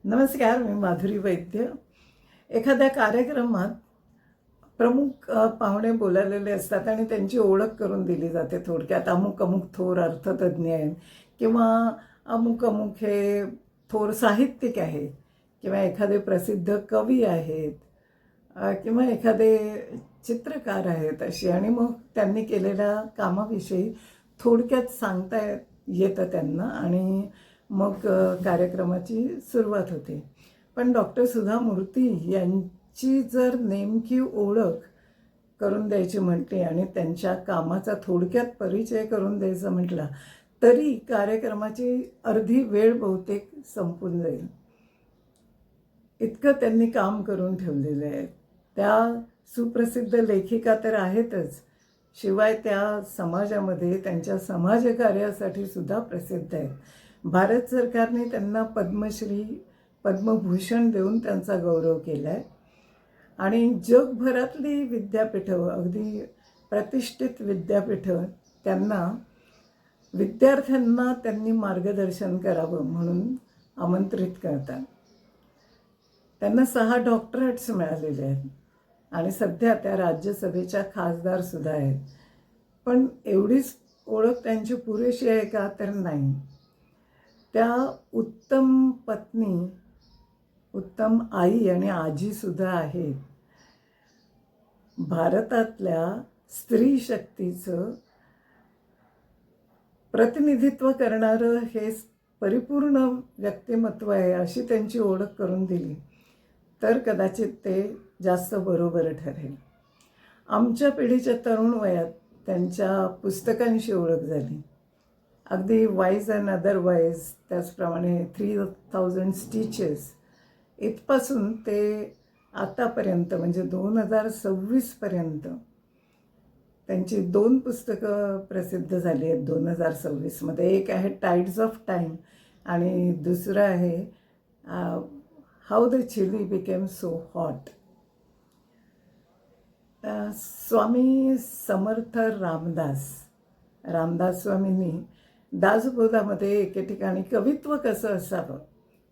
नमस्कार, मी माधुरी वैद्य. एखाद्या कार्यक्रमात प्रमुख पाहुणे बोलावलेले असतात आणि त्यांची ओळख करून दिली जाते. थोडक्यात अमुक अमुक थोर अर्थतज्ज्ञ आहेत किंवा अमुक अमुक हे थोर साहित्यिक आहेत किंवा एखादे प्रसिद्ध कवी आहेत किंवा एखादे चित्रकार आहेत अशी. आणि मग त्यांनी केलेल्या कामाविषयी थोडक्यात सांगता येतं त्यांना आणि मग कार्यक्रमाची सुरुवात होते. पण डॉक्टर सुधा मूर्ती यांची जर नेमकी ओळख करून द्यायची म्हटली आणि त्यांच्या कामाचा थोडक्यात परिचय करून द्यायचा म्हटला तरी कार्यक्रमाची अर्धी वेळ बहुतेक संपून जाईल. इतकं त्यांनी काम करून ठेवलेलं आहे. त्या सुप्रसिद्ध लेखिका तर आहेतच, शिवाय त्या समाजामध्ये त्यांच्या समाजकार्यासाठी सुद्धा प्रसिद्ध आहेत. भारत सरकारने त्यांना पद्मश्री, पद्मभूषण देऊन त्यांचा गौरव केला आहे. आणि जगभरातली विद्यापीठं, अगदी प्रतिष्ठित विद्यापीठं त्यांना विद्यार्थ्यांना त्यांनी मार्गदर्शन करावं म्हणून आमंत्रित करतात. त्यांना 6 डॉक्टरेट्स मिळालेले आहेत आणि सध्या त्या राज्यसभेच्या खासदारसुद्धा आहेत. पण एवढीच ओळख त्यांची पुरेशी आहे का? तर नाही. त्या उत्तम पत्नी, उत्तम आई आणि आजीसुद्धा आहेत. भारतातल्या स्त्री शक्तीचं प्रतिनिधित्व करणारं हे परिपूर्ण व्यक्तिमत्व आहे अशी त्यांची ओळख करून दिली तर कदाचित ते जास्त बरोबर ठरेल. आमच्या पिढीच्या तरुण वयात त्यांच्या पुस्तकांशी ओळख झाली. अगदी वाईज अँड अदरवाईज, त्याचप्रमाणे 3000 स्टिचेस इथपासून ते आतापर्यंत म्हणजे 2026पर्यंत त्यांची 2 पुस्तकं प्रसिद्ध झाली आहेत 2026मध्ये. एक आहे टाइड्स ऑफ टाईम आणि दुसरं आहे how the chilli became so hot. Swami Samarth Ramdas स्वामींनी दासबोधामध्ये एके ठिकाणी कवित्व कसं असावं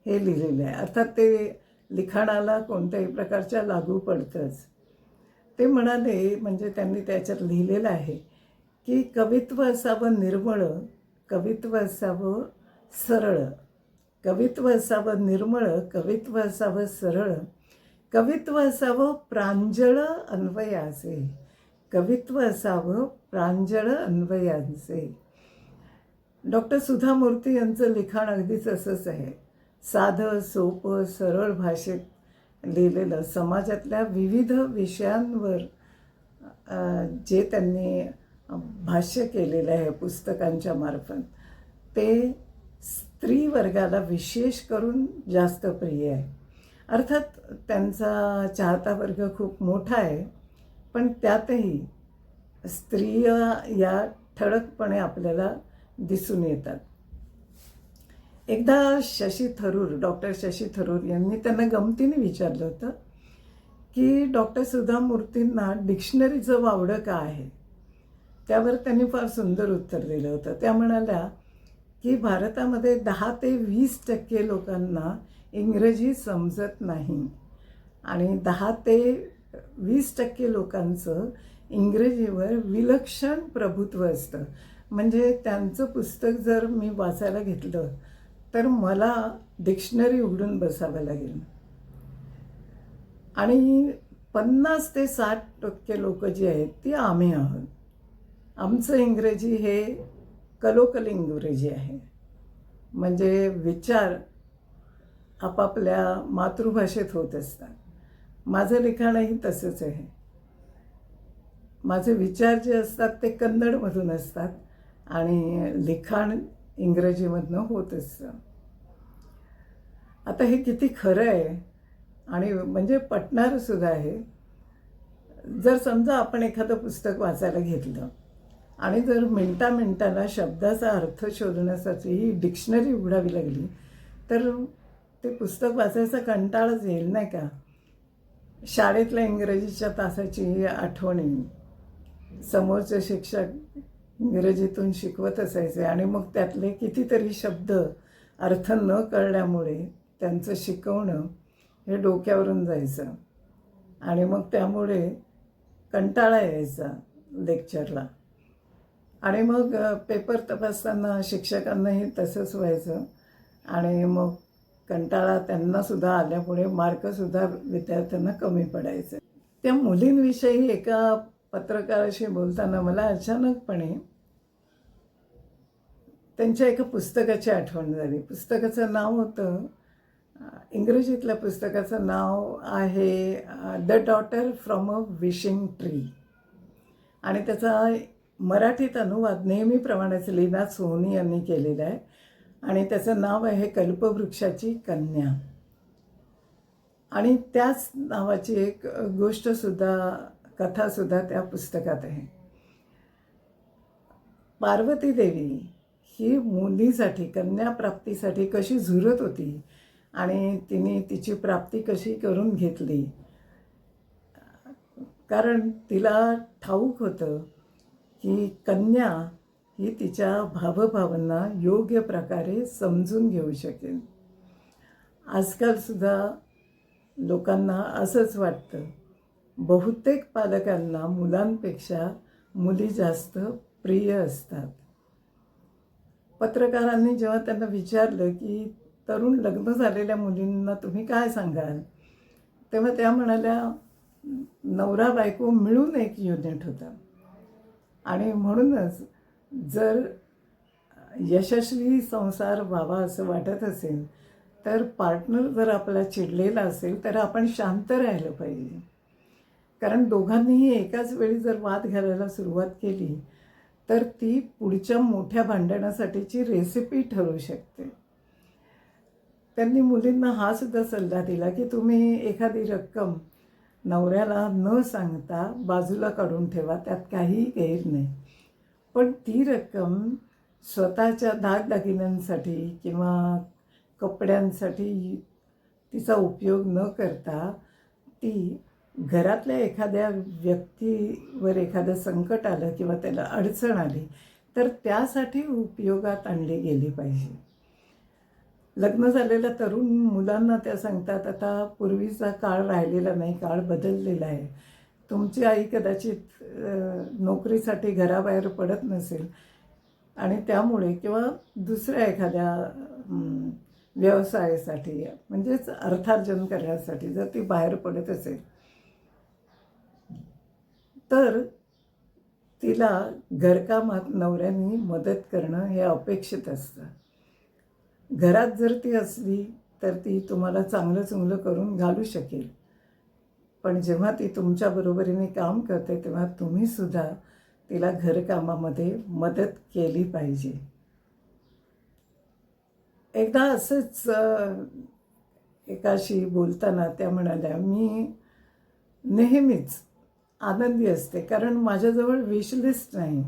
हे लिहिलेलं आहे. अर्थात ते लिखाणाला कोणत्याही प्रकारच्या लागू पडतंच. ते म्हणाले, म्हणजे त्यांनी त्याच्यात लिहिलेलं आहे की कवित्व असावं निर्मळ, कवित्व असावं सरळ, कवित्व असावं निर्मळ, कवित्व असावं सरळ, कवित्व असावं प्रांजळ अन्वयाचे, कवित्व असावं प्रांजळ अन्वयाचे. डॉक्टर सुधा मूर्ती यांचं लिखाण अगदीच असंच आहे. साधं, सोपं, सरळ भाषेत लिहिलेलं, समाजातल्या विविध विषयांवर जे त्यांनी भाष्य केलेलं आहे पुस्तकांच्या मार्फत, ते स्त्री वर्गाला विशेष करून जास्त प्रिय आहे. अर्थात त्यांचा चाहता वर्ग खूप मोठा आहे, पण त्यातही स्त्रिया या ठळकपणे आपल्याला दिसून येतात. एकदा डॉक्टर शशी थरूर यांनी त्यांना गमतीने विचारलं होतं की डॉक्टर सुधा मूर्तींना डिक्शनरीचं वावडं का आहे. त्यावर त्यांनी फार सुंदर उत्तर दिलं होतं. त्या म्हणाल्या की भारतामध्ये 10 ते 20% लोकांना इंग्रजी समजत नाही आणि 10 ते 20% लोकांचं इंग्रजीवर विलक्षण प्रभुत्व असतं. म्हणजे त्यांचं पुस्तक जर मी वाचायला घेतलं तर मला डिक्शनरी उघडून बसावं लागेल. आणि 50 ते 60% लोक जी आहेत ती आम्ही आहोत. आमचं इंग्रजी हे कलोकल इंग्रजी आहे. म्हणजे विचार आपापल्या मातृभाषेत होत असतात. माझं लिखाणही तसंच आहे. माझे विचार जे असतात ते कन्नडमधून असतात आणि लिखाण इंग्रजीमधनं होत असतं. आता हे किती खरं आहे आणि म्हणजे पटणारं सुद्धा आहे. जर समजा आपण एखादं पुस्तक वाचायला घेतलं आणि जर मिनटाला शब्दाचा अर्थ शोधण्यासाठी ही डिक्शनरी उघडावी लागली तर ते पुस्तक वाचायचा कंटाळाच येईल, नाही का? शाळेतल्या इंग्रजीच्या तासाची आठवण येईल. समोरचे शिक्षक इंग्रजीतून शिकवत असायचे आणि मग त्यातले कितीतरी शब्द अर्थ न कळल्यामुळे त्यांचं शिकवणं हे डोक्यावरून जायचं आणि मग त्यामुळे कंटाळा यायचा लेक्चरला. आणि मग पेपर तपासताना शिक्षकांनाही तसंच व्हायचं आणि मग कंटाळा त्यांनासुद्धा आल्यामुळे मार्कसुद्धा विद्यार्थ्यांना कमी पडायचे. त्या मुलींविषयी एका पत्रकाराशी बोलताना मला अचानकपणे त्यांच्या एका पुस्तकाची आठवण झाली. पुस्तकाचं नाव होतं, इंग्रजीतल्या पुस्तकाचं नाव आहे the daughter from a wishing tree आणि त्याचा मराठीत अनुवाद नेहमीप्रमाणेच लीना सोहनी यांनी केलेला आहे आणि त्याचं नाव आहे कल्पवृक्षाची कन्या. आणि त्याच नावाची एक गोष्टसुद्धा, कथासुद्धा त्या पुस्तकात आहे. पार्वती देवी ही मुलीसाठी, कन्याप्राप्तीसाठी कशी झुरत होती आणि तिने तिची प्राप्ती कशी करून घेतली. कारण तिला ठाऊक होतं की कन्या ही तिच्या भावभावना योग्य प्रकारे समजून घेऊ शकेल. आजकालसुद्धा लोकांना असंच वाटतं. बहुतेक पालकांना मुलांपेक्षा मुली जास्त प्रिय असतात. पत्रकारांनी जेव्हा त्यांना विचारलं की तरुण लग्न झालेल्या मुलींना तुम्ही काय सांगाल, तेव्हा त्या म्हणाल्या नवरा बायको मिळून एक युनिट होतं आणि म्हणूनच जर यशस्वी संसार व्हावा असं वाटत असेल तर पार्टनर जर आपला चिडलेला असेल तर आपण शांत राहिलं पाहिजे. कारण दोघांनीही एकाच वेळी जर वाद घालायला सुरुवात केली तर ती पुढच्या मोठ्या भांडणासाठीची रेसिपी ठरू शकते. त्यांनी मुलींना हा सुद्धा सल्ला दिला की तुम्ही एखादी रक्कम नवऱ्याला न सांगता बाजूला काढून ठेवा, त्यात काहीही गैर नाही. पण ती रक्कम स्वतःच्या दागदागिन्यांसाठी किंवा कपड्यांसाठी तिचा उपयोग न करता ती घरातल्या एखाद्या व्यक्तीवर एखादं संकट आलं किंवा त्याला अडचण आली तर त्यासाठी उपयोगात आणली गेली पाहिजे. लग्न झालेल्या तरुण मुलांना त्या सांगतात, आता पूर्वीचा काळ राहिलेला नाही, काळ बदललेला आहे. तुमची आई कदाचित नोकरीसाठी घराबाहेर पडत नसेल आणि त्यामुळे किंवा दुसऱ्या एखाद्या व्यवसायासाठी म्हणजेच अर्थार्जन करण्यासाठी जर ती बाहेर पडत असेल तर तिला घरकामात नवऱ्यांनी मदत करणं हे अपेक्षित असतं. घरात जर ती असली तर ती तुम्हाला चांगलं चुंगलं करून घालू शकेल, पण जेव्हा ती तुमच्या बरोबरीने काम करते तेव्हा तुम्हीसुद्धा तिला घरकामामध्ये मदत केली पाहिजे. एकदा असंच एकाशी बोलताना त्या म्हणाल्या, मी नेहमीच आनंदी असते कारण माझ्याजवळ विशलिस्ट नाही,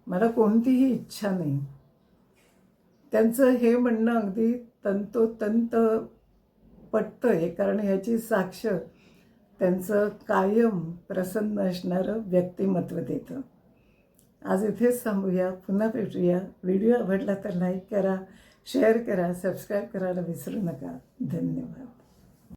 मला कोणतीही इच्छा नाही. त्यांचं हे म्हणणं अगदी तंतोतंत पटतं आहे कारण ह्याची साक्ष त्यांचं कायम प्रसन्न असणारं व्यक्तिमत्व देतं. आज इथेच थांबूया, पुन्हा भेटूया. व्हिडिओ आवडला तर लाईक करा, शेअर करा, सबस्क्राईब करायला विसरू नका. धन्यवाद.